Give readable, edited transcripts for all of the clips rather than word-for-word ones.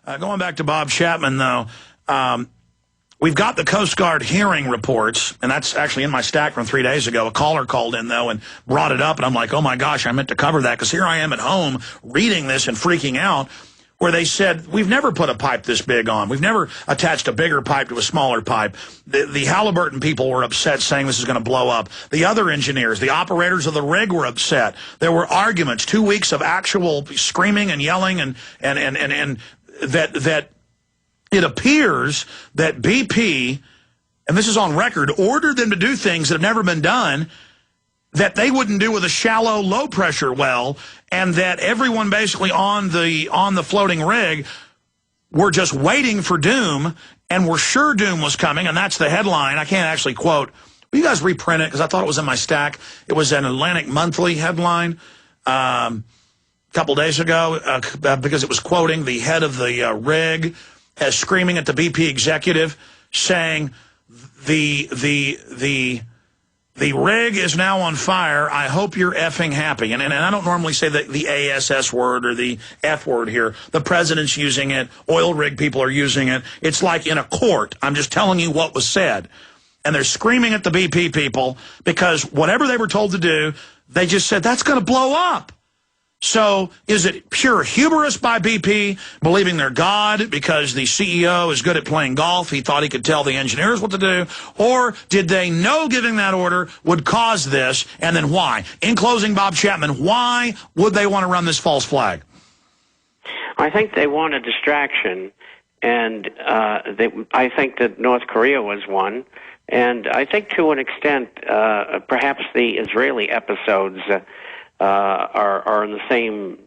Going back to Bob Chapman, though, we've got the Coast Guard hearing reports, and that's actually in my stack from 3 days ago. A caller called in, though, and brought it up, and I'm like, oh, my gosh, I meant to cover that, because here I am at home reading this and freaking out, where they said, we've never put a pipe this big on. We've never attached a bigger pipe to a smaller pipe. The Halliburton people were upset, saying this is going to blow up. The other engineers, the operators of the rig were upset. There were arguments, 2 weeks of actual screaming and yelling, and that it appears that BP, and this is on record, ordered them to do things that have never been done that they wouldn't do with a shallow, low-pressure well, and that everyone basically on the floating rig were just waiting for doom, and were sure doom was coming, and that's the headline. I can't actually quote. Will you guys reprint it? Because I thought it was in my stack. It was an Atlantic Monthly headline a couple days ago, because it was quoting the head of the rig as screaming at the BP executive, saying the rig is now on fire. I hope you're effing happy. And I don't normally say the ASS word or the F word here. The president's using it. Oil rig people are using it. It's like in a court. I'm just telling you what was said. And they're screaming at the BP people because whatever they were told to do, they just said, that's going to blow up. So is it pure hubris by BP, believing they're God because the CEO is good at playing golf? He thought he could tell the engineers what to do. Or did they know giving that order would cause this, and then why? In closing, Bob Chapman, why would they want to run this false flag? I think they want a distraction, and I think that North Korea was one. And I think to an extent, perhaps the Israeli episodes are in the same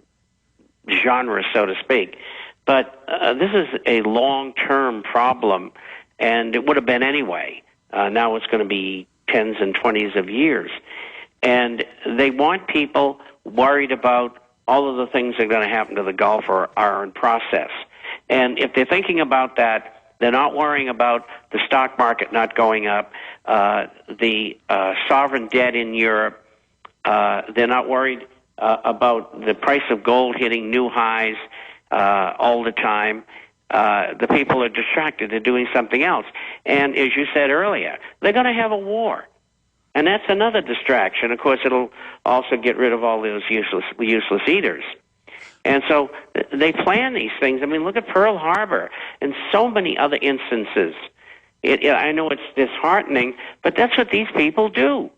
genre, so to speak. But this is a long-term problem, and it would have been anyway. Now it's going to be 10s and 20s of years. And they want people worried about all of the things that are going to happen to the Gulf or are in process. And if they're thinking about that, they're not worrying about the stock market not going up, the sovereign debt in Europe. They're not worried about the price of gold hitting new highs all the time. The people are distracted. They're doing something else. And as you said earlier, they're going to have a war. And that's another distraction. Of course, it'll also get rid of all those useless eaters. And so they plan these things. I mean, look at Pearl Harbor and so many other instances. I know it's disheartening, but that's what these people do.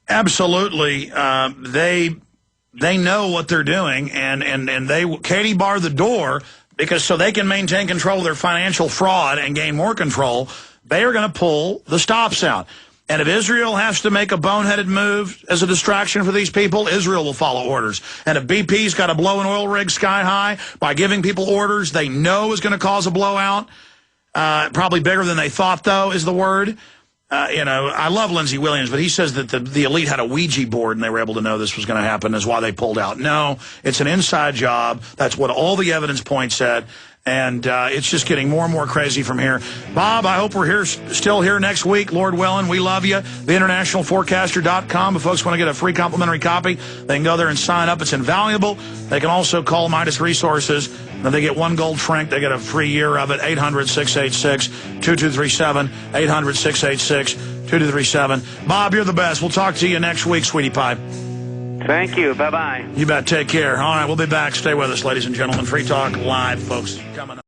Absolutely. They know what they're doing, and they Katie barred the door because so they can maintain control of their financial fraud and gain more control. They are going to pull the stops out. And if Israel has to make a boneheaded move as a distraction for these people, Israel will follow orders. And if BP's got to blow an oil rig sky high by giving people orders they know is going to cause a blowout, probably bigger than they thought, though, is the word. I love Lindsey Williams, but he says that the elite had a Ouija board and they were able to know this was going to happen, is why they pulled out. No, it's an inside job. That's what all the evidence points at. And it's just getting more and more crazy from here. Bob, I hope we're still here next week. Lord willing, we love you. TheInternationalForecaster.com. If folks want to get a free complimentary copy, they can go there and sign up. It's invaluable. They can also call Midas Resources. And they get 1 gold franc. They get a free year of it. 800-686-2237. 800-686-2237. Bob, you're the best. We'll talk to you next week, sweetie pie. Thank you. Bye-bye. You bet. Take care. All right, we'll be back. Stay with us, ladies and gentlemen. Free Talk Live, folks. Coming up.